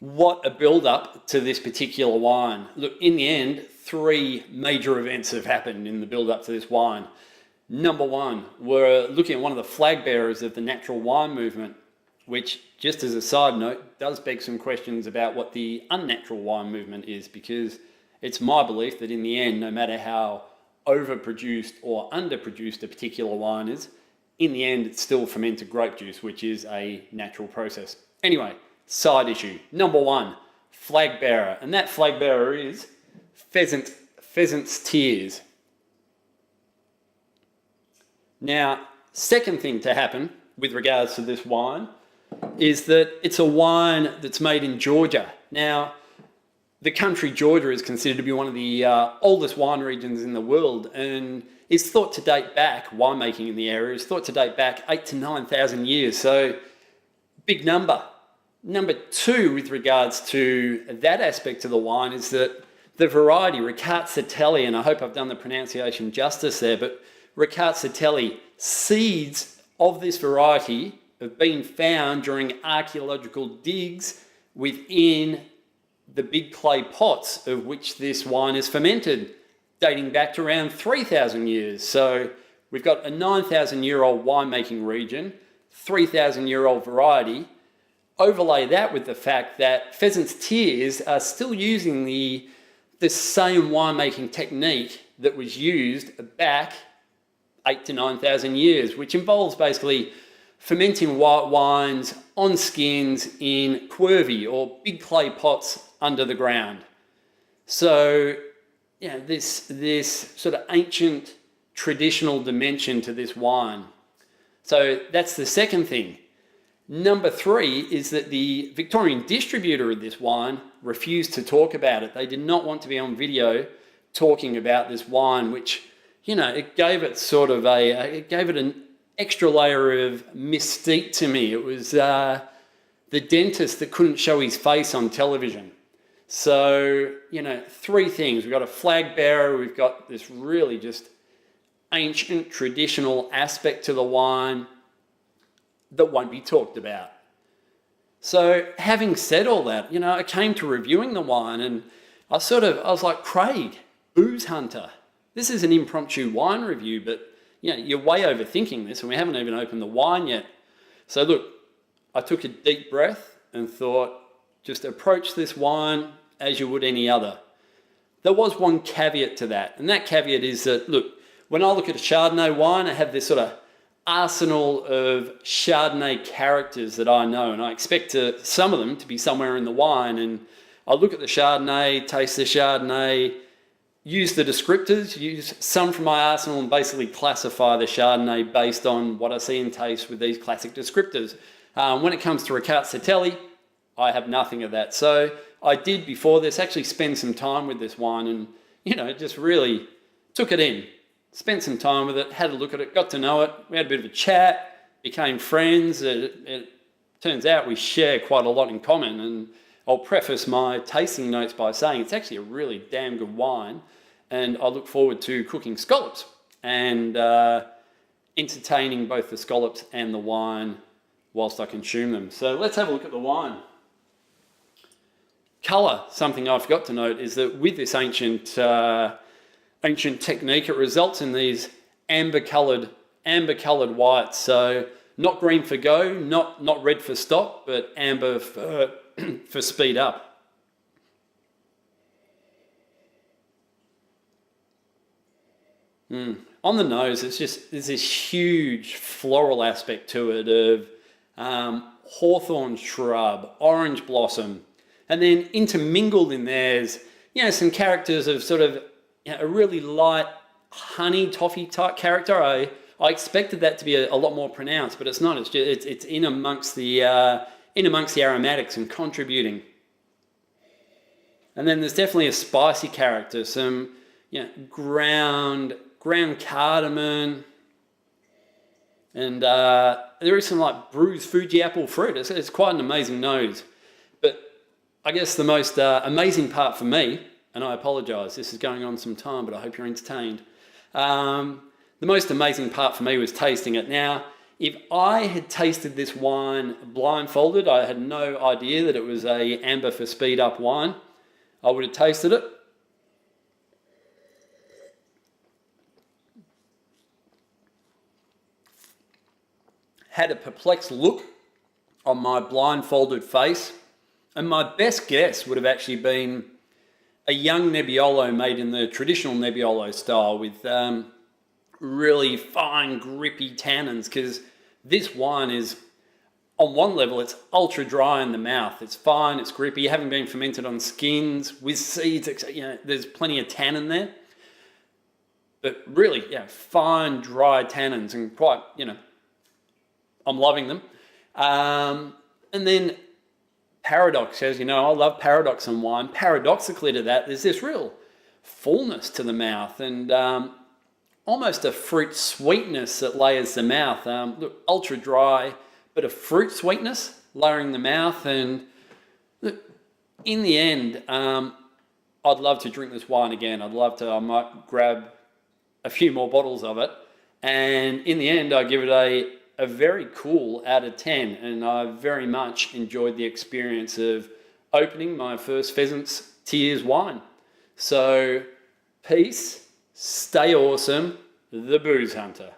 what a build-up to this particular wine. Look, in the end, 3 major events have happened in the build-up to this wine. Number one, we're looking at one of the flag bearers of the natural wine movement, which, just as a side note, does beg some questions about what the unnatural wine movement is, because it's my belief that in the end, no matter how overproduced or underproduced a particular wine is, in the end, it's still fermented grape juice, which is a natural process. Anyway, side issue. Number one, flag bearer. And that flag bearer is Pheasant's Tears. Now, second thing to happen with regards to this wine is that it's a wine that's made in Georgia. Now, the country Georgia is considered to be one of the oldest wine regions in the world, and is thought to date back, winemaking in the area is thought to date back 8,000 to 9,000 years. So, big number. Number two, with regards to that aspect of the wine, is that the variety, Rkatsiteli, and I hope I've done the pronunciation justice there, but Rkatsiteli, seeds of this variety have been found during archaeological digs within the big clay pots of which this wine is fermented, dating back to around 3,000 years. So we've got a 9,000-year-old winemaking region, 3,000-year-old variety. Overlay that with the fact that Pheasant's Tears are still using the same winemaking technique that was used back 8,000 to 9,000 years, which involves basically fermenting white wines on skins in quervy or big clay pots under the ground. So, yeah, this sort of ancient traditional dimension to this wine. So that's the second thing. Number three is that the Victorian distributor of this wine refused to talk about it. They did not want to be on video talking about this wine, which, you know, it gave it sort of it gave it an extra layer of mystique to me. It was the dentist that couldn't show his face on television. So, you know, 3 things. We've got a flag bearer, we've got this really just ancient traditional aspect to the wine that won't be talked about. So having said all that, you know, I came to reviewing the wine and I was like, Craig, booze hunter, this is an impromptu wine review, but you know, you're way overthinking this and we haven't even opened the wine yet. So look, I took a deep breath and thought, just approach this wine as you would any other. There was one caveat to that, and that caveat is that, look, when I look at a Chardonnay wine, I have this sort of arsenal of Chardonnay characters that I know, and I expect some of them to be somewhere in the wine, and I look at the Chardonnay, taste the Chardonnay, use the descriptors, use some from my arsenal and basically classify the Chardonnay based on what I see and taste with these classic descriptors. When it comes to Rkatsiteli, I have nothing of that. So I did before this actually spend some time with this wine and, you know, just really took it in. Spent some time with it, had a look at it, got to know it. We had a bit of a chat, became friends. It turns out we share quite a lot in common. And I'll preface my tasting notes by saying it's actually a really damn good wine. And I look forward to cooking scallops and entertaining both the scallops and the wine whilst I consume them. So let's have a look at the wine. Colour, something I forgot to note, is that with this ancient technique, it results in these amber-coloured whites. So not green for go, not red for stop, but amber for speed up. On the nose, there's this huge floral aspect to it of hawthorn shrub, orange blossom, and then intermingled in there's, you know, some characters of sort of, you know, a really light honey toffee type character. I expected that to be a lot more pronounced, but it's not. It's in amongst the aromatics and contributing. And then there's definitely a spicy character, some, you know, ground cardamom, and there is some like bruised Fuji apple fruit. It's quite an amazing nose. But I guess the most amazing part for me, and I apologise, this is going on some time, but I hope you're entertained. The most amazing part for me was tasting it. Now, If I had tasted this wine blindfolded, I had no idea that it was a amber for speed up wine, I would have tasted it. Had a perplexed look on my blindfolded face, and my best guess would have actually been a young Nebbiolo made in the traditional Nebbiolo style with really fine, grippy tannins, because this wine is, on one level, it's ultra dry in the mouth. It's fine, it's grippy, having been fermented on skins with seeds, you know, there's plenty of tannin there. But really, yeah, fine, dry tannins, and quite, you know, I'm loving them. And then Paradox, as you know, I love Paradox in wine. Paradoxically to that, there's this real fullness to the mouth and almost a fruit sweetness that layers the mouth. Look, ultra dry, but a fruit sweetness layering the mouth. And look, in the end, I'd love to drink this wine again. I might grab a few more bottles of it. And in the end, I give it a very cool out of 10, and I very much enjoyed the experience of opening my first Pheasant's Tears wine. So, peace, stay awesome, the Booze Hunter.